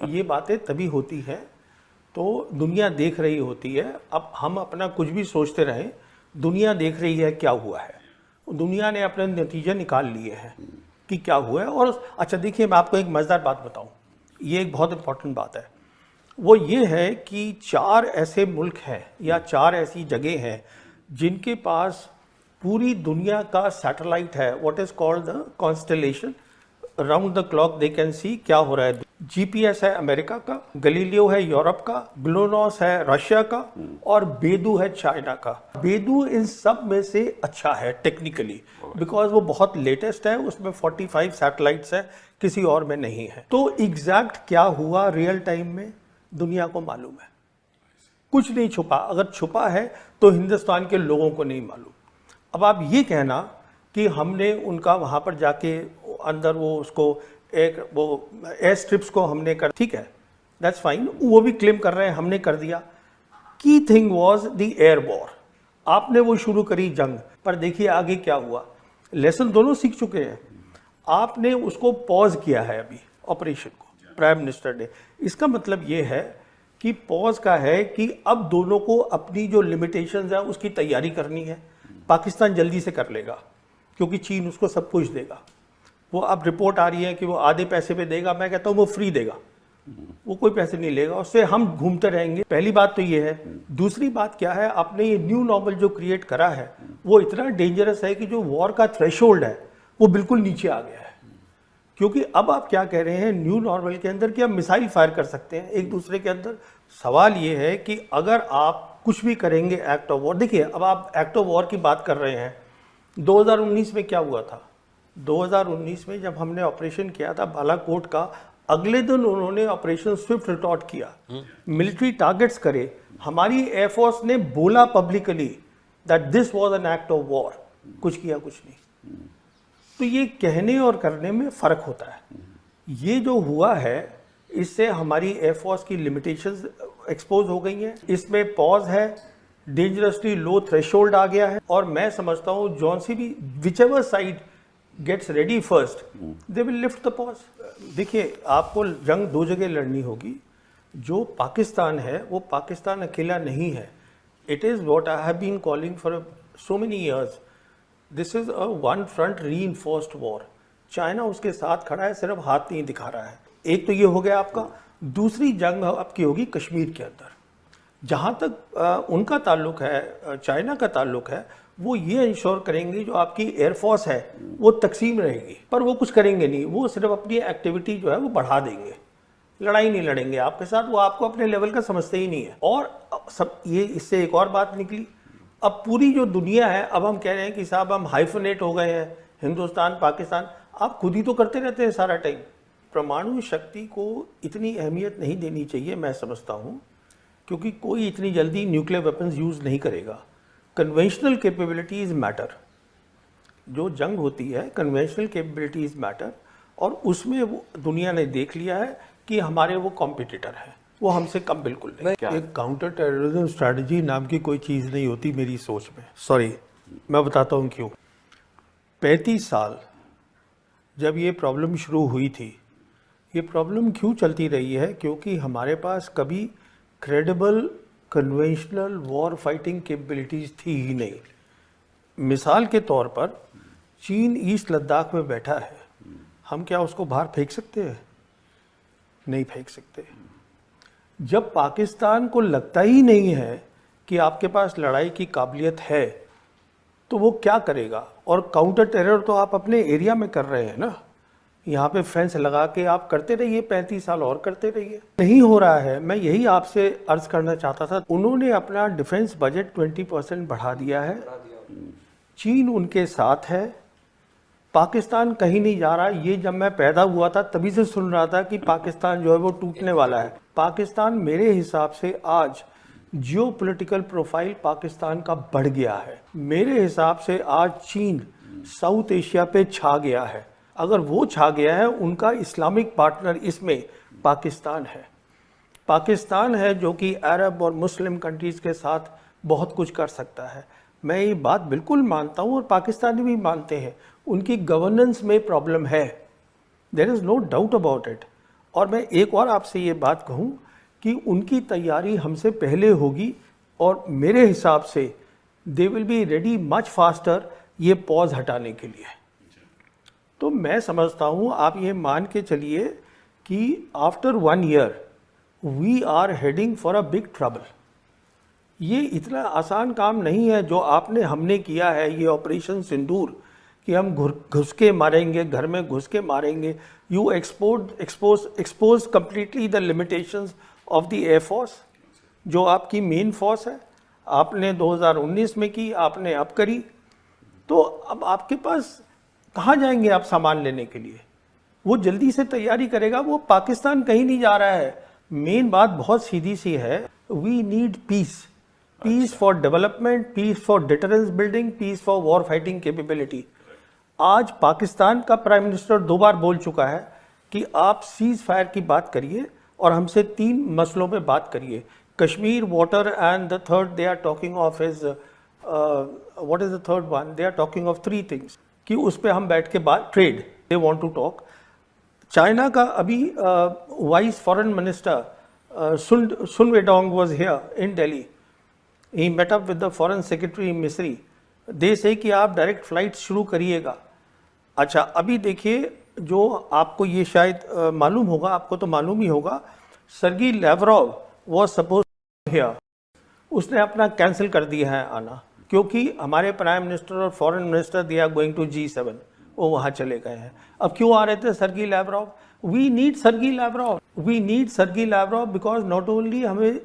ये बातें तभी होती हैं तो दुनिया देख रही होती है। अब हम अपना कुछ भी सोचते रहें, दुनिया देख रही है क्या हुआ है, दुनिया ने अपने नतीजे निकाल लिए हैं कि क्या हुआ है। और अच्छा देखिए, मैं आपको एक मज़ेदार बात बताऊं, ये एक बहुत इंपॉर्टेंट बात है। वो ये है कि 4 ऐसे मुल्क हैं या 4 ऐसी जगह हैं जिनके पास पूरी दुनिया का सैटेलाइट है, what is called the constellation, round the clock they can see क्या हो रहा है। जीपीएस है अमेरिका का, गलीलियो है यूरोप का, ग्लोनॉस है रशिया का और बेदू है चाइना का। बेदू इन सब में से अच्छा है टेक्निकली, बिकॉज वो बहुत लेटेस्ट है, उसमें 45 सैटेलाइट्स है, किसी और में नहीं है। तो एग्जैक्ट क्या हुआ रियल टाइम में दुनिया को मालूम है, कुछ नहीं छुपा। अगर छुपा है तो हिंदुस्तान के लोगों को नहीं मालूम। अब आप ये कहना कि हमने उनका वहाँ पर जाके अंदर वो उसको एक वो एयर स्ट्रिप्स को हमने कर, ठीक है, दैट्स फाइन, वो भी क्लेम कर रहे हैं हमने कर दिया। Key thing was the air war, आपने वो शुरू करी जंग, पर देखिए आगे क्या हुआ। लेसन दोनों सीख चुके हैं, आपने उसको पॉज किया है अभी ऑपरेशन को, प्राइम मिनिस्टर ने। इसका मतलब ये है कि पॉज का है कि अब दोनों को अपनी जो लिमिटेशंस है उसकी तैयारी करनी है। पाकिस्तान जल्दी से कर लेगा क्योंकि चीन उसको सब कुछ देगा। वो अब रिपोर्ट आ रही है कि वो आधे पैसे पे देगा, मैं कहता हूँ वो फ्री देगा, वो कोई पैसे नहीं लेगा, उससे हम घूमते रहेंगे। पहली बात तो ये है। दूसरी बात क्या है, आपने ये न्यू नॉर्मल जो क्रिएट करा है वो इतना डेंजरस है कि जो वॉर का थ्रेशोल्ड है वो बिल्कुल नीचे आ गया है। क्योंकि अब आप क्या कह रहे हैं न्यू नॉर्मल के अंदर कि आप मिसाइल फायर कर सकते हैं एक दूसरे के अंदर। सवाल ये है कि अगर आप कुछ भी करेंगे एक्ट ऑफ वॉर, देखिए अब आप एक्ट ऑफ वॉर की बात कर रहे हैं, 2019 में क्या हुआ था। 2019 में जब हमने ऑपरेशन किया था बालाकोट का, अगले दिन उन्होंने ऑपरेशन स्विफ्ट रिटॉर्ट किया, मिलिट्री टारगेट्स करे। हमारी एयरफोर्स ने बोला publicly that this was an act of war, कुछ किया कुछ नहीं। तो ये कहने और करने में फर्क होता है। ये जो हुआ है इससे हमारी एयरफोर्स की लिमिटेशंस एक्सपोज हो गई हैं, इसमें पॉज है, डेंजरसली लो थ्रेशोल्ड आ गया है। और मैं समझता हूँ जॉन सी भी whichever side gets ready first they will lift the pause. देखिए आपको जंग 2 जगह लड़नी होगी। जो पाकिस्तान है वो पाकिस्तान अकेला नहीं है। It is what I have been calling for so many years, this is a one front reinforced war. China उसके साथ खड़ा है, सिर्फ हाथ नहीं दिखा रहा है। एक तो ये हो गया आपका। दूसरी जंग आपकी होगी कश्मीर के अंदर। जहाँ तक उनका ताल्लुक है, चाइना का ताल्लुक है, वो ये इंश्योर करेंगे जो आपकी एयरफोर्स है वो तकसीम रहेगी, पर वो कुछ करेंगे नहीं। वो सिर्फ अपनी एक्टिविटी जो है वो बढ़ा देंगे, लड़ाई नहीं लड़ेंगे आपके साथ, वो आपको अपने लेवल का समझते ही नहीं है। और सब ये इससे एक और बात निकली, अब पूरी जो दुनिया है, अब हम कह रहे हैं कि साहब हम हाइफनेट हो गए हैं, हिंदुस्तान पाकिस्तान। आप खुद ही तो करते रहते हैं सारा टाइम। परमाणु शक्ति को इतनी अहमियत नहीं देनी चाहिए मैं समझता हूँ, क्योंकि कोई इतनी जल्दी न्यूक्लियर वेपन्स यूज़ नहीं करेगा। Conventional capabilities matter. जो जंग होती है कन्वेंशनल कैपेबिलिटीज़ मैटर, और उसमें वो दुनिया ने देख लिया है कि हमारे वो कॉम्पिटिटर हैं, वो हमसे कम बिल्कुल नहीं। एक काउंटर टेररिज्म स्ट्रैटेजी नाम की कोई चीज़ नहीं होती मेरी सोच में। सॉरी, मैं बताता हूँ क्यों। 35 साल जब ये प्रॉब्लम शुरू हुई थी, ये प्रॉब्लम क्यों चलती रही है, क्योंकि हमारे पास कभी credible conventional war fighting capabilities थी ही नहीं। मिसाल के तौर पर चीन ईस्ट लद्दाख में बैठा है, हम क्या उसको बाहर फेंक सकते हैं? नहीं फेंक सकते। जब पाकिस्तान को लगता ही नहीं है कि आपके पास लड़ाई की काबिलियत है तो वो क्या करेगा? और काउंटर टेरर तो आप अपने एरिया में कर रहे हैं ना, यहाँ पे फेंस लगा के आप करते रहिए, 35 साल और करते रहिए। नहीं हो रहा है। मैं यही आपसे अर्ज करना चाहता था। उन्होंने अपना डिफेंस बजट 20% बढ़ा दिया है, चीन उनके साथ है, पाकिस्तान कहीं नहीं जा रहा। ये जब मैं पैदा हुआ था तभी से सुन रहा था कि पाकिस्तान जो है वो टूटने वाला है। पाकिस्तान मेरे हिसाब से आज जियोपॉलिटिकल प्रोफाइल पाकिस्तान का बढ़ गया है। मेरे हिसाब से आज चीन साउथ एशिया पे छा गया है। अगर वो छा गया है, उनका इस्लामिक पार्टनर इसमें पाकिस्तान है। पाकिस्तान है जो कि अरब और मुस्लिम कंट्रीज़ के साथ बहुत कुछ कर सकता है। मैं ये बात बिल्कुल मानता हूँ और पाकिस्तानी भी मानते हैं। उनकी गवर्नेंस में प्रॉब्लम है, there is no doubt about it. और मैं एक और आपसे ये बात कहूँ कि उनकी तैयारी हमसे पहले होगी और मेरे हिसाब से they will be ready much faster ये पॉज हटाने के लिए। तो मैं समझता हूँ आप ये मान के चलिए कि after 1 year we are heading for a big trouble. ये इतना आसान काम नहीं है जो आपने हमने किया है, ये ऑपरेशन सिंदूर, कि हम घुस के मारेंगे, घर में घुस के मारेंगे। You expose completely the limitations of the air force, जो आपकी मेन फोर्स है। आपने 2019 में की, आपने अब करी, तो अब आपके पास कहाँ जाएंगे आप सामान लेने के लिए? वो जल्दी से तैयारी करेगा, वो पाकिस्तान कहीं नहीं जा रहा है। मेन बात बहुत सीधी सी है, we need peace, peace for development, peace for deterrence building, peace for war fighting capability. आज पाकिस्तान का प्राइम मिनिस्टर 2 बार बोल चुका है कि आप सीज फायर की बात करिए और हमसे 3 मसलों पे बात करिए, Kashmir, water and the third they are talking of is what is the third one, they are talking of 3 things कि उस पे हम बैठ के बात, trade they want to talk. China का अभी vice foreign minister Sun Weidong was here in Delhi, he met up with the foreign secretary Misri. They से कि आप डायरेक्ट फ्लाइट शुरू करिएगा। अच्छा, अभी देखिए, जो आपको ये शायद मालूम होगा, आपको तो मालूम ही होगा, Sergei Lavrov was suppose here, उसने अपना कैंसिल कर दिया है आना, क्योंकि हमारे प्राइम मिनिस्टर और foreign minister they are going to G7, वो वहाँ चले गए हैं। अब क्यों आ रहे थे Sergei Lavrov? We need Sergei Lavrov, we need Sergei Lavrov because not only हमें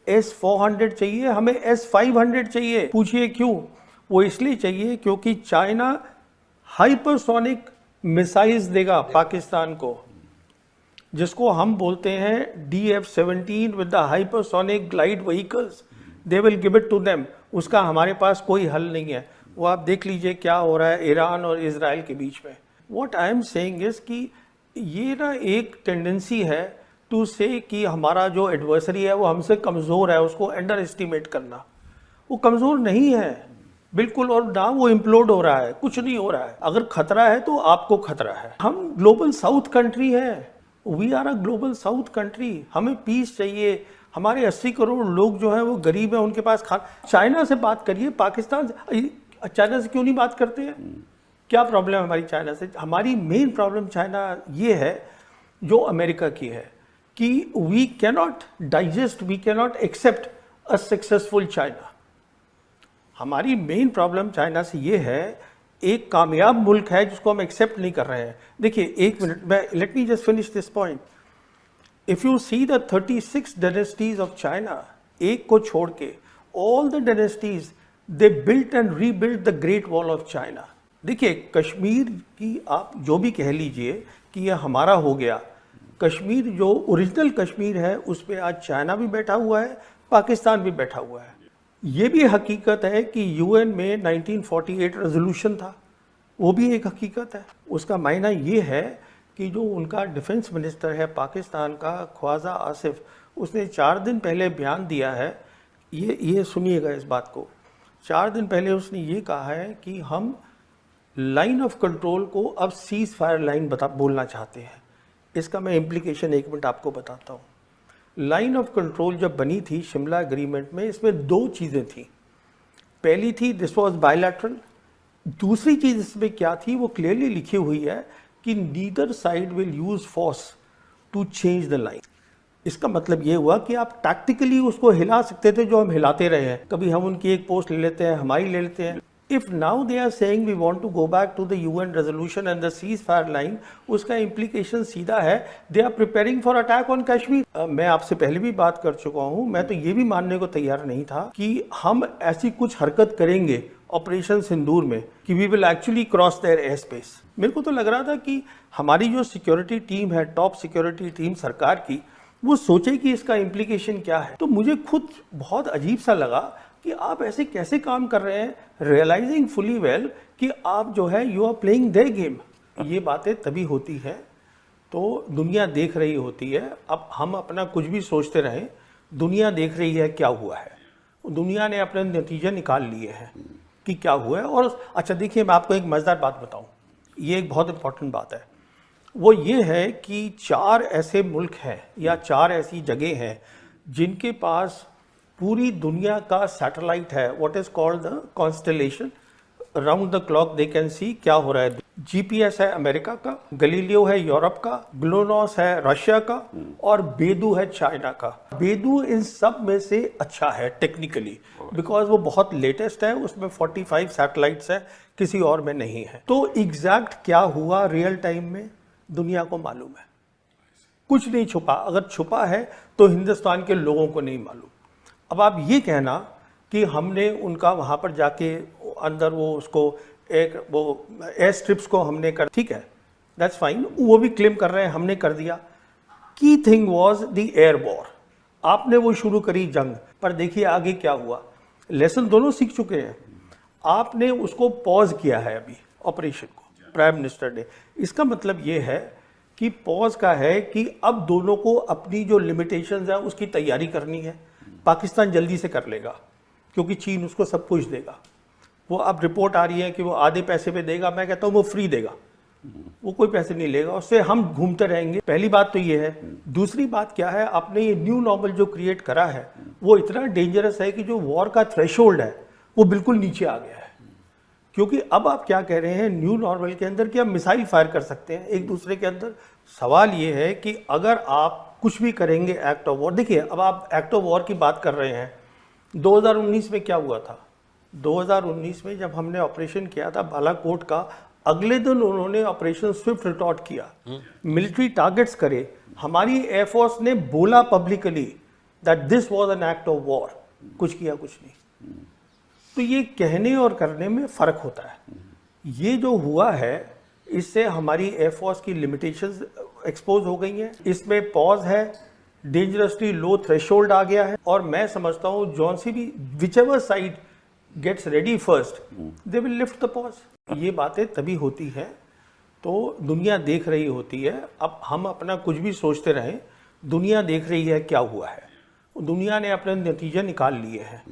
S-400 चाहिए, हमें S-500 चाहिए। पूछिए क्यों? वो इसलिए चाहिए क्योंकि चाइना हाइपरसोनिक मिसाइल्स देगा पाकिस्तान को, जिसको हम बोलते हैं DF-17 with the hypersonic glide vehicles, they will give it to them. उसका हमारे पास कोई हल नहीं है। वो आप देख लीजिए क्या हो रहा है ईरान और इजराइल के बीच में। What I am saying is कि ये ना एक टेंडेंसी है टू से कि हमारा जो एडवर्सरी है वो हमसे कमज़ोर है, उसको अंडर एस्टिमेट करना। वो कमज़ोर नहीं है बिल्कुल, और ना वो इम्प्लोड हो रहा है, कुछ नहीं हो रहा है। अगर खतरा है तो आपको खतरा है। हम ग्लोबल साउथ कंट्री है, we are a global south country. हमें पीस चाहिए। हमारे 80 करोड़ लोग जो हैं वो गरीब हैं, उनके पास चाइना से बात करिए, पाकिस्तान से, चाइना से क्यों नहीं बात करते हैं? क्या प्रॉब्लम है हमारी चाइना से? हमारी मेन प्रॉब्लम चाइना ये है जो अमेरिका की है कि we cannot digest, we cannot accept a successful China. हमारी मेन प्रॉब्लम चाइना से ये है, एक कामयाब मुल्क है जिसको हम एक्सेप्ट नहीं कर रहे हैं। देखिए एक मिनट, मैं let me just finish this point. If you see the 36 dynasties of China, एक को छोड़ के all the dynasties they built and rebuilt the great wall of China. देखिए कश्मीर की आप जो भी कह लीजिए कि ये हमारा हो गया, कश्मीर जो ओरिजिनल कश्मीर है उस पर आज चाइना भी बैठा हुआ है, पाकिस्तान भी बैठा हुआ है। ये भी हकीकत है कि यूएन में 1948 रेजोल्यूशन था, वो भी एक हकीकत है। उसका मायना ये है कि जो उनका डिफेंस मिनिस्टर है पाकिस्तान का, ख्वाजा आसिफ, उसने 4 दिन पहले बयान दिया है, ये सुनिएगा इस बात को। 4 दिन पहले उसने ये कहा है कि हम लाइन ऑफ कंट्रोल को अब सीज फायर लाइन बोलना चाहते हैं। इसका मैं इम्प्लीकेशन 1 मिनट आपको बताता हूँ। लाइन ऑफ कंट्रोल जब बनी थी शिमला एग्रीमेंट में, इसमें 2 चीज़ें थी। पहली थी दिस वाज बायलैटरल, दूसरी चीज़ इसमें क्या थी वो क्लियरली लिखी हुई है कि neither side will use force to change the line. इसका मतलब ये हुआ कि आप टैक्टिकली उसको हिला सकते थे, जो हम हिलाते रहे हैं। कभी हम उनकी एक पोस्ट ले लेते हैं, हमारी ले लेते हैं। If now they are saying we want to go back to the UN resolution and the ceasefire line, उसका इम्प्लीकेशन सीधा है they are preparing for attack on Kashmir. मैं आपसे पहले भी बात कर चुका हूं, मैं तो ये भी मानने को तैयार नहीं था कि हम ऐसी कुछ हरकत करेंगे ऑपरेशन सिंदूर में कि we will actually cross their air space. मेरे को तो लग रहा था कि हमारी जो सिक्योरिटी टीम है, टॉप सिक्योरिटी टीम सरकार की, वो सोचे कि इसका इम्प्लीकेशन क्या है। तो मुझे खुद बहुत अजीब सा लगा कि आप ऐसे कैसे काम कर रहे हैं, रियलाइजिंग फुली वेल कि आप जो है you are playing their game. ये बातें तभी होती है तो दुनिया देख रही होती है। अब हम अपना कुछ भी सोचते रहें, दुनिया देख रही है क्या हुआ है। दुनिया ने अपने नतीजे निकाल लिए हैं कि क्या हुआ है। और अच्छा देखिए, मैं आपको एक मज़ेदार बात बताऊं, ये एक बहुत इंपॉर्टेंट बात है। वो ये है कि 4 ऐसे मुल्क हैं या 4 ऐसी जगह हैं जिनके पास पूरी दुनिया का सैटेलाइट है, what is called the constellation. Round the clock they can see क्या हो रहा है। जीपीएस है अमेरिका का, गलीलियो है यूरोप का, ग्लोनॉस है रशिया का और बेदू है चाइना का। बेदू इन सब में से अच्छा है टेक्निकली, बिकॉज वो बहुत लेटेस्ट है, उसमें 45 सैटेलाइट्स है, किसी और में नहीं है। तो एग्जैक्ट क्या हुआ रियल टाइम में दुनिया को मालूम है, कुछ नहीं छुपा। अगर छुपा है तो हिंदुस्तान के लोगों को नहीं मालूम। अब आप ये कहना कि हमने उनका वहां पर जाके अंदर वो उसको एक वो एयर स्ट्रिप्स को हमने कर, ठीक है, दैट्स फाइन, वो भी क्लेम कर रहे हैं हमने कर दिया। Key thing was the air war. आपने वो शुरू करी जंग, पर देखिए आगे क्या हुआ। लेसन दोनों सीख चुके हैं। आपने उसको पॉज किया है अभी ऑपरेशन को, प्राइम मिनिस्टर ने। इसका मतलब ये है कि पॉज का है कि अब दोनों को अपनी जो लिमिटेशंस है उसकी तैयारी करनी है। पाकिस्तान जल्दी से कर लेगा क्योंकि चीन उसको सब कुछ देगा। वो अब रिपोर्ट आ रही है कि वो आधे पैसे पे देगा, मैं कहता हूँ वो फ्री देगा, वो कोई पैसे नहीं लेगा, उससे हम घूमते रहेंगे। पहली बात तो ये है। दूसरी बात क्या है, आपने ये न्यू नॉर्मल जो क्रिएट करा है वो इतना डेंजरस है कि जो वॉर का थ्रेशोल्ड है वो बिल्कुल नीचे आ गया है। क्योंकि अब आप क्या कह रहे हैं न्यू नॉर्मल के अंदर कि आप मिसाइल फायर कर सकते हैं एक दूसरे के अंदर। सवाल ये है कि अगर आप कुछ भी करेंगे एक्ट ऑफ वॉर, देखिए अब आप एक्ट ऑफ वॉर की बात कर रहे हैं। 2019 में क्या हुआ था, 2019 में जब हमने ऑपरेशन किया था बालाकोट का, अगले दिन उन्होंने ऑपरेशन स्विफ्ट रिटॉर्ट किया, मिलिट्री टारगेट्स करे। हमारी एयरफोर्स ने बोला publicly that this was an act of war, कुछ किया कुछ नहीं। तो ये कहने और करने में फर्क होता है। ये जो हुआ है इससे हमारी एयरफोर्स की लिमिटेशंस एक्सपोज हो गई हैं। इसमें पॉज है, डेंजरसली लो थ्रेशोल्ड आ गया है, और मैं समझता हूँ जॉन सी भी whichever side gets ready first they will lift the pause. ये बातें तभी होती हैं तो दुनिया देख रही होती है। अब हम अपना कुछ भी सोचते रहें, दुनिया देख रही है क्या हुआ है। दुनिया ने अपने नतीजे निकाल लिए हैं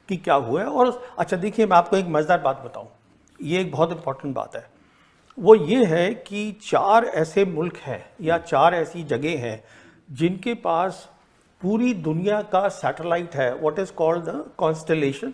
कि क्या हुआ है। और अच्छा देखिए, मैं आपको एक मज़ेदार बात बताऊं, ये एक बहुत इंपॉर्टेंट बात है। वो ये है कि 4 ऐसे मुल्क हैं या 4 ऐसी जगह हैं जिनके पास पूरी दुनिया का सैटेलाइट है, what is called the constellation.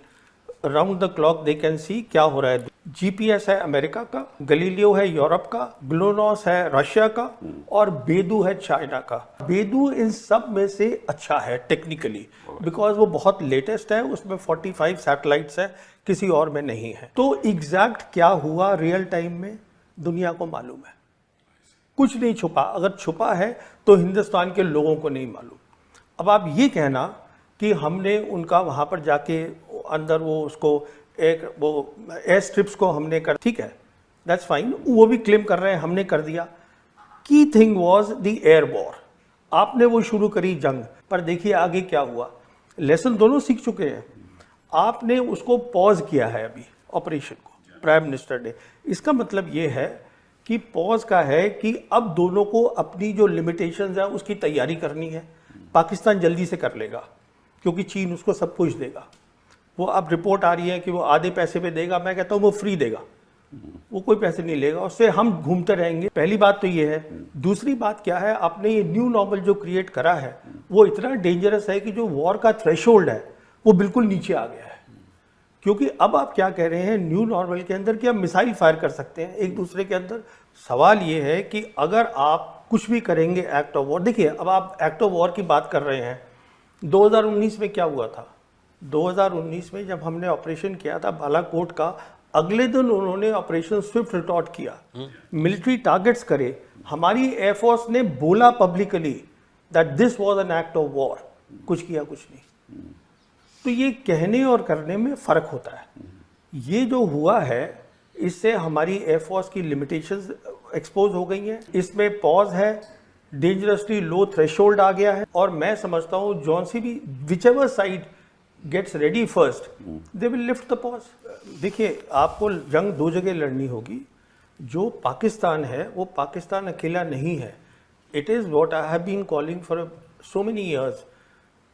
Round the clock they can see क्या हो रहा है। जीपीएस है अमेरिका का, गलीलियो है यूरोप का, ग्लोनॉस है रशिया का और बेदू है चाइना का। बेदू इन सब में से अच्छा है टेक्निकली, बिकॉज वो बहुत लेटेस्ट है, उसमें 45 सैटेलाइट्स है, किसी और में नहीं है। तो एग्जैक्ट क्या हुआ रियल टाइम में दुनिया को मालूम है, कुछ नहीं छुपा। अगर छुपा है तो हिंदुस्तान के लोगों को नहीं मालूम। अब आप ये कहना कि हमने उनका वहां पर जाके अंदर वो उसको एक वो एयर स्ट्रिप्स को हमने कर, ठीक है, दैट्स फाइन, वो भी क्लेम कर रहे हैं हमने कर दिया। Key thing was the air war. आपने वो शुरू करी जंग, पर देखिए आगे क्या हुआ। लेसन दोनों सीख चुके हैं। आपने उसको पॉज किया है अभी ऑपरेशन को, प्राइम मिनिस्टर ने। इसका मतलब ये है कि पॉज का है कि अब दोनों को अपनी जो लिमिटेशंस है उसकी तैयारी करनी है। पाकिस्तान जल्दी से कर लेगा क्योंकि चीन उसको सब कुछ देगा। वो अब रिपोर्ट आ रही है कि वो आधे पैसे पे देगा, मैं कहता हूँ वो फ्री देगा, वो कोई पैसे नहीं लेगा, उससे हम घूमते रहेंगे। पहली बात तो ये है। दूसरी बात क्या है, आपने ये न्यू नॉर्मल जो क्रिएट करा है वो इतना डेंजरस है कि जो वॉर का थ्रेशोल्ड है वो बिल्कुल नीचे आ गया है। क्योंकि अब आप क्या कह रहे हैं न्यू नॉर्मल के अंदर कि आप मिसाइल फायर कर सकते हैं एक दूसरे के अंदर। सवाल ये है कि अगर आप कुछ भी करेंगे एक्ट ऑफ वॉर, देखिए अब आप एक्ट ऑफ वॉर की बात कर रहे हैं। 2019 में क्या हुआ था, 2019 में जब हमने ऑपरेशन किया था बालाकोट का, अगले दिन उन्होंने ऑपरेशन स्विफ्ट रिटॉर्ट किया, मिलिट्री टारगेट्स करे। हमारी एयरफोर्स ने बोला publicly that this was an act of war, कुछ किया कुछ नहीं। तो ये कहने और करने में फर्क होता है। ये जो हुआ है इससे हमारी एयरफोर्स की लिमिटेशंस एक्सपोज हो गई हैं। इसमें पॉज है, डेंजरसली लो थ्रेशोल्ड आ गया है, और मैं समझता हूँ जॉन सी भी whichever side gets ready first they will lift the pause. देखिए आपको जंग 2 जगह लड़नी होगी। जो पाकिस्तान है वो पाकिस्तान अकेला नहीं है। It is what I have been calling for so many years,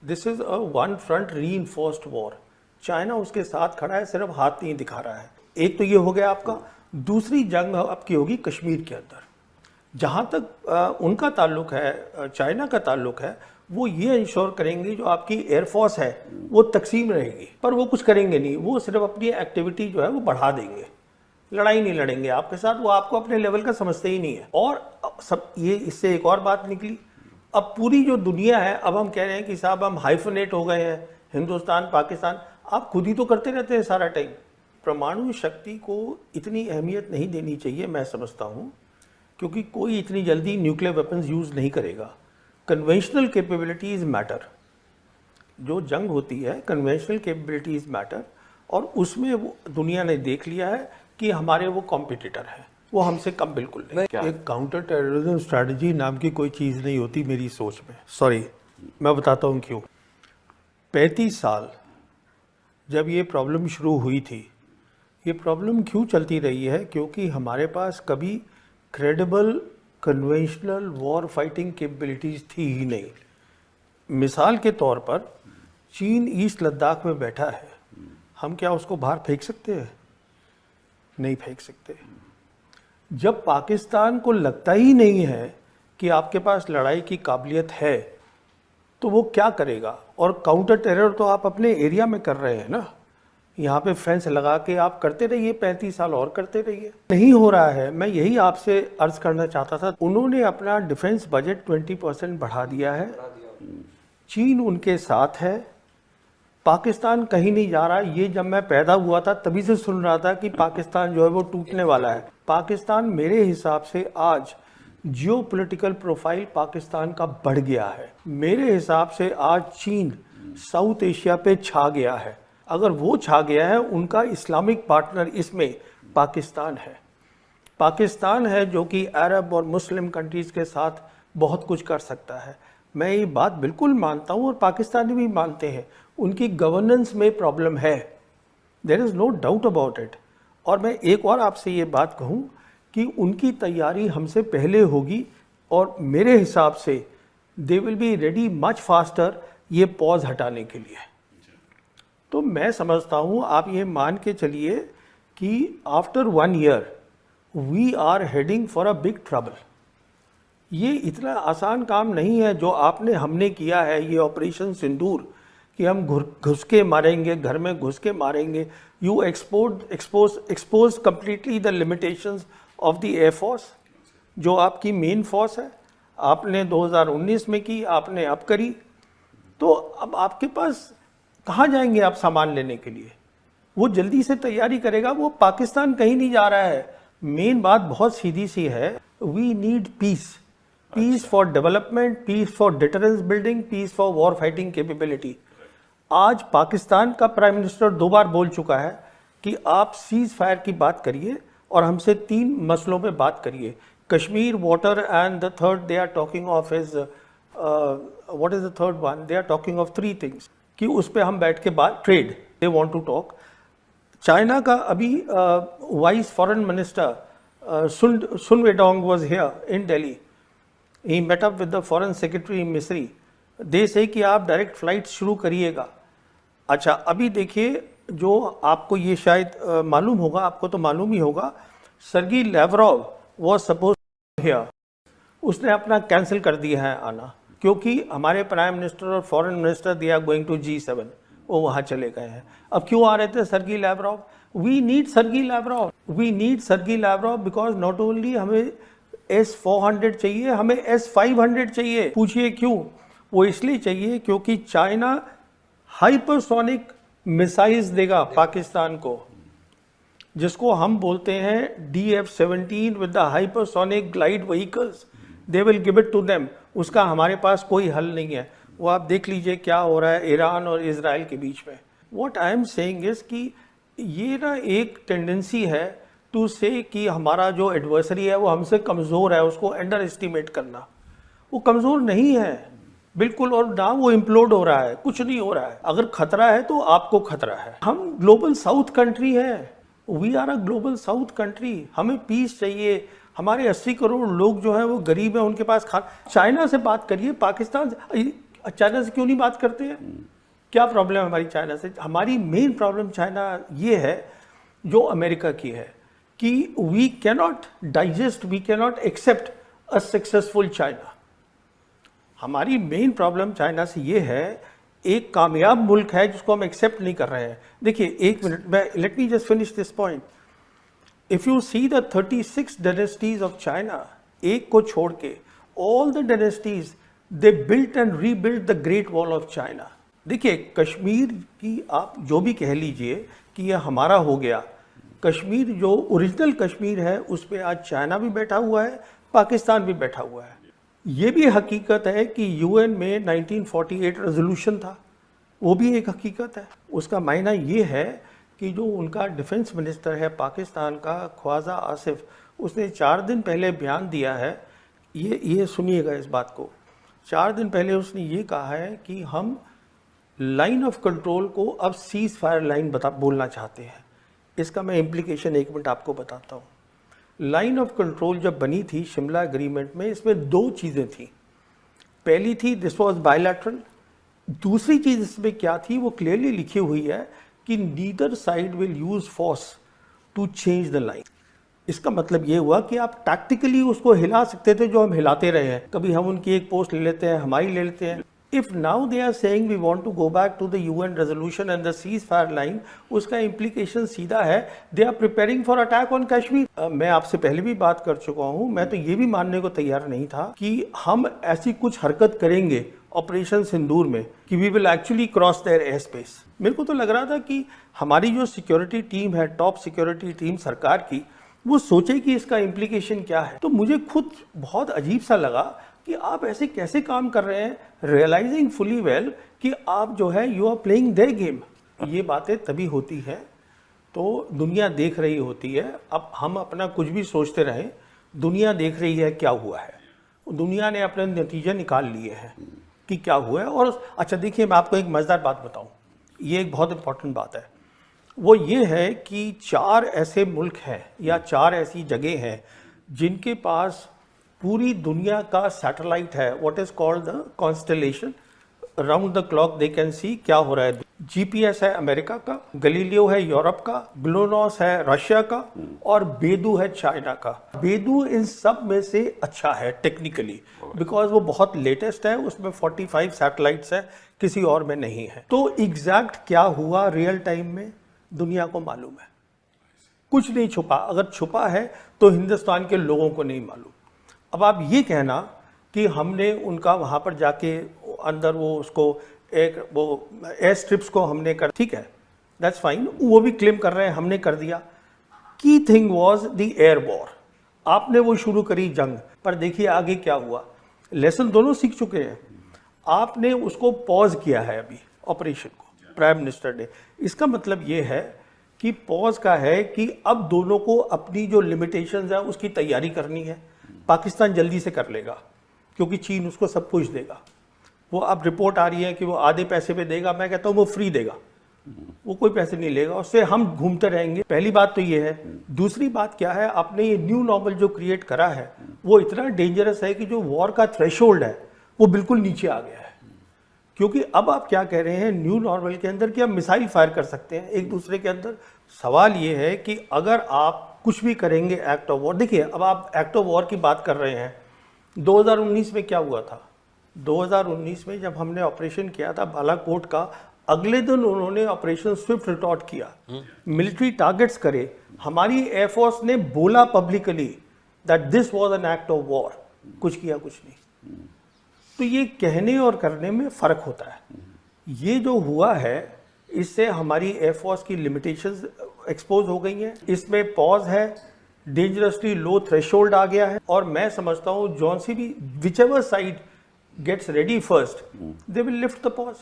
this is a one front reinforced war. China उसके साथ खड़ा है, सिर्फ हाथ नहीं दिखा रहा है। एक तो ये हो गया आपका। दूसरी जंग आपकी होगी कश्मीर के अंदर। जहाँ तक उनका ताल्लुक है, चाइना का ताल्लुक है, वो ये इंश्योर करेंगे जो आपकी एयरफोर्स है वो तकसीम रहेगी, पर वो कुछ करेंगे नहीं, वो सिर्फ अपनी एक्टिविटी जो है वो बढ़ा देंगे, लड़ाई नहीं लड़ेंगे आपके साथ, वो आपको अपने लेवल का समझते ही नहीं है। और सब ये इससे एक और बात निकली, अब पूरी जो दुनिया है, अब हम कह रहे हैं कि साहब हम हाइफनेट हो गए हैं, हिंदुस्तान पाकिस्तान, आप खुद ही तो करते रहते हैं सारा टाइम। परमाणु शक्ति को इतनी अहमियत नहीं देनी चाहिए, मैं समझता हूँ, क्योंकि कोई इतनी जल्दी न्यूक्लियर वेपन्स यूज़ नहीं करेगा। कन्वेंशनल कैपेबिलिटीज़ मैटर, जो जंग होती है कन्वेंशनल कैपेबिलिटीज़ मैटर, और उसमें वो दुनिया ने देख लिया है कि हमारे वो कॉम्पिटिटर हैं, वो हमसे कम बिल्कुल नहीं। एक काउंटर टेररिज्म स्ट्रैटेजी नाम की कोई चीज़ नहीं होती मेरी सोच में, सॉरी, मैं बताता हूँ क्यों। 35 साल जब ये प्रॉब्लम शुरू हुई थी, ये प्रॉब्लम क्यों चलती रही है, क्योंकि हमारे पास कभी credible conventional war fighting capabilities थी ही नहीं। मिसाल के तौर पर चीन ईस्ट लद्दाख में बैठा है, हम क्या उसको बाहर फेंक सकते हैं? नहीं फेंक सकते। जब पाकिस्तान को लगता ही नहीं है कि आपके पास लड़ाई की काबिलियत है, तो वो क्या करेगा? और काउंटर टेरर तो आप अपने एरिया में कर रहे हैं ना, यहाँ पे फेंस लगा के आप करते रहिए, 35 साल और करते रहिए, नहीं हो रहा है। मैं यही आपसे अर्ज करना चाहता था। उन्होंने अपना डिफेंस बजट 20% बढ़ा दिया है, चीन उनके साथ है, पाकिस्तान कहीं नहीं जा रहा। ये जब मैं पैदा हुआ था तभी से सुन रहा था कि पाकिस्तान जो है वो टूटने वाला है। पाकिस्तान मेरे हिसाब से आज जियोपॉलिटिकल प्रोफाइल पाकिस्तान का बढ़ गया है। मेरे हिसाब से आज चीन साउथ एशिया पे छा गया है। अगर वो छा गया है, उनका इस्लामिक पार्टनर इसमें पाकिस्तान है। पाकिस्तान है जो कि अरब और मुस्लिम कंट्रीज़ के साथ बहुत कुछ कर सकता है। मैं ये बात बिल्कुल मानता हूँ और पाकिस्तानी भी मानते हैं, उनकी गवर्नेंस में प्रॉब्लम है, there is no doubt about it. और मैं एक और आपसे ये बात कहूँ कि उनकी तैयारी हमसे पहले होगी और मेरे हिसाब से they will be ready much faster ये पॉज हटाने के लिए। तो मैं समझता हूँ, आप ये मान के चलिए कि after 1 year we are heading for a big trouble. ये इतना आसान काम नहीं है जो हमने किया है, ये ऑपरेशन सिंदूर, कि हम घुस के मारेंगे, घर में घुस के मारेंगे। You expose completely the limitations of the air force, जो आपकी मेन फोर्स है। आपने 2019 में की, आपने अब करी, तो अब आपके पास कहाँ जाएंगे आप सामान लेने के लिए? वो जल्दी से तैयारी करेगा, वो पाकिस्तान कहीं नहीं जा रहा है। मेन बात बहुत सीधी सी है, we need peace, peace for development, peace for deterrence building, peace for war fighting capability. आज पाकिस्तान का प्राइम मिनिस्टर 2 बार बोल चुका है कि आप सीज फायर की बात करिए और हमसे 3 मसलों पे बात करिए, Kashmir, water and the third they are talking of is what is the third one, they are talking of 3 things, कि उस पे हम बैठ के बात, trade they want to talk. China का अभी vice foreign minister Sun Weidong was here in Delhi, he met up with the foreign secretary Misri, they से कि आप डायरेक्ट फ्लाइट शुरू करिएगा। अच्छा, अभी देखिए, जो आपको ये शायद मालूम होगा, आपको तो मालूम ही होगा, Sergei Lavrov was suppose here, उसने अपना कैंसिल कर दिया है आना, क्योंकि हमारे प्राइम मिनिस्टर और foreign minister they are going to G7, वो वहाँ चले गए हैं। अब क्यों आ रहे थे Sergei Lavrov? We need Sergei Lavrov, we need Sergei Lavrov because not only हमें S-400 चाहिए, हमें S-500 चाहिए। पूछिए क्यों? वो इसलिए चाहिए क्योंकि चाइना हाइपरसोनिक मिसाइल्स देगा पाकिस्तान को, जिसको हम बोलते हैं DF-17 with the hypersonic glide vehicles, they will give it to them. उसका हमारे पास कोई हल नहीं है। वो आप देख लीजिए क्या हो रहा है ईरान और इजराइल के बीच में। What I am saying is कि ये ना एक टेंडेंसी है टू से कि हमारा जो एडवर्सरी है वो हमसे कमज़ोर है, उसको अंडर एस्टिमेट करना। वो कमज़ोर नहीं है बिल्कुल, और ना वो इम्प्लोड हो रहा है, कुछ नहीं हो रहा है। अगर खतरा है तो आपको खतरा है। हम ग्लोबल साउथ कंट्री है, we are a global south country, हमें पीस चाहिए। हमारे 80 करोड़ लोग जो हैं वो गरीब हैं, उनके पास चाइना से बात करिए, पाकिस्तान से, चाइना से क्यों नहीं बात करते हैं? क्या प्रॉब्लम है हमारी चाइना से? हमारी मेन प्रॉब्लम चाइना ये है जो अमेरिका की है कि we cannot digest, we cannot accept a successful China. हमारी मेन प्रॉब्लम चाइना से ये है, एक कामयाब मुल्क है जिसको हम एक्सेप्ट नहीं कर रहे हैं। देखिए एक मिनट, मैं let me just finish this point. If you see the 36 dynasties of China, एक को छोड़ के all the dynasties they built and rebuilt the great wall of China. देखिए कश्मीर की आप जो भी कह लीजिए कि ये हमारा हो गया, कश्मीर जो ओरिजिनल कश्मीर है उस पर आज चाइना भी बैठा हुआ है, पाकिस्तान भी बैठा हुआ है। ये भी हकीकत है कि यूएन में 1948 रेजोल्यूशन था, वो भी एक हकीकत है। उसका मायना ये है कि जो उनका डिफेंस मिनिस्टर है पाकिस्तान का, ख्वाजा आसिफ, उसने 4 दिन पहले बयान दिया है, ये सुनिएगा इस बात को। 4 दिन पहले उसने ये कहा है कि हम लाइन ऑफ कंट्रोल को अब सीज फायर लाइन बोलना चाहते हैं। इसका मैं इम्प्लीकेशन 1 मिनट आपको बताता हूँ। लाइन ऑफ कंट्रोल जब बनी थी शिमला एग्रीमेंट में, इसमें 2 चीज़ें थी। पहली थी दिस वाज बायलैटरल, दूसरी चीज़ इसमें क्या थी वो क्लियरली लिखी हुई है कि neither side will use force to change the line. इसका मतलब ये हुआ कि आप टैक्टिकली उसको हिला सकते थे, जो हम हिलाते रहे हैं। कभी हम उनकी एक पोस्ट ले लेते हैं, हमारी ले लेते हैं। If now they are saying we want to go back to the UN resolution and the ceasefire line, उसका इम्प्लीकेशन सीधा है they are preparing for attack on Kashmir. मैं आपसे पहले भी बात कर चुका हूं, मैं तो ये भी मानने को तैयार नहीं था कि हम ऐसी कुछ हरकत करेंगे ऑपरेशन सिंदूर में कि we will actually cross their air space. मेरे को तो लग रहा था कि हमारी जो सिक्योरिटी टीम है, टॉप सिक्योरिटी टीम सरकार की, वो सोचे कि इसका इम्प्लीकेशन क्या है। तो मुझे खुद बहुत अजीब सा लगा कि आप ऐसे कैसे काम कर रहे हैं, रियलाइजिंग फुली वेल कि आप जो है you are playing their game. ये बातें तभी होती हैं तो दुनिया देख रही होती है। अब हम अपना कुछ भी सोचते रहें, दुनिया देख रही है क्या हुआ है। दुनिया ने अपने नतीजे निकाल लिए हैं कि क्या हुआ है। और अच्छा देखिए, मैं आपको एक मज़ेदार बात बताऊं, ये एक बहुत इंपॉर्टेंट बात है। वो ये है कि 4 ऐसे मुल्क हैं या 4 ऐसी जगह हैं जिनके पास पूरी दुनिया का सैटेलाइट है, what is called the constellation. Round the clock they can see क्या हो रहा है। जीपीएस है अमेरिका का, गलीलियो है यूरोप का, ग्लोनॉस है रशिया का, और बेदू है चाइना का। बेदू इन सब में से अच्छा है टेक्निकली, बिकॉज वो बहुत लेटेस्ट है, उसमें 45 सैटेलाइट्स है, किसी और में नहीं है। तो एग्जैक्ट क्या हुआ रियल टाइम में दुनिया को मालूम है, कुछ नहीं छुपा। अगर छुपा है तो हिंदुस्तान के लोगों को नहीं मालूम। अब आप ये कहना कि हमने उनका वहाँ पर जाके अंदर वो उसको एक वो एयर स्ट्रिप्स को हमने कर, ठीक है, दैट्स फाइन, वो भी क्लेम कर रहे हैं हमने कर दिया। Key thing was the air war. आपने वो शुरू करी जंग, पर देखिए आगे क्या हुआ। लेसन दोनों सीख चुके हैं। आपने उसको पॉज किया है अभी ऑपरेशन को, प्राइम मिनिस्टर ने। इसका मतलब ये है कि पॉज का है कि अब दोनों को अपनी जो लिमिटेशंस है उसकी तैयारी करनी है। पाकिस्तान जल्दी से कर लेगा क्योंकि चीन उसको सब कुछ देगा। वो अब रिपोर्ट आ रही है कि वो आधे पैसे पे देगा, मैं कहता हूँ वो फ्री देगा, वो कोई पैसे नहीं लेगा, उससे हम घूमते रहेंगे। पहली बात तो ये है। दूसरी बात क्या है, आपने ये न्यू नॉर्मल जो क्रिएट करा है वो इतना डेंजरस है कि जो वॉर का थ्रेशोल्ड है वो बिल्कुल नीचे आ गया है। क्योंकि अब आप क्या कह रहे हैं न्यू नॉर्मल के अंदर कि आप मिसाइल फायर कर सकते हैं एक दूसरे के अंदर। सवाल ये है कि अगर आप कुछ भी करेंगे एक्ट ऑफ वॉर, देखिए अब आप एक्ट ऑफ वॉर की बात कर रहे हैं। 2019 में क्या हुआ था, 2019 में जब हमने ऑपरेशन किया था बालाकोट का, अगले दिन उन्होंने ऑपरेशन स्विफ्ट रिटॉर्ट किया, मिलिट्री टारगेट्स करे। हमारी एयरफोर्स ने बोला publicly that this was an act of war, कुछ किया कुछ नहीं। तो ये कहने और करने में फर्क होता है। ये जो हुआ है इससे हमारी एयरफोर्स की लिमिटेशंस एक्सपोज हो गई हैं। इसमें पॉज है, डेंजरसली लो थ्रेशोल्ड आ गया है, और मैं समझता हूँ जॉन सी भी whichever side gets ready first they will lift the pause.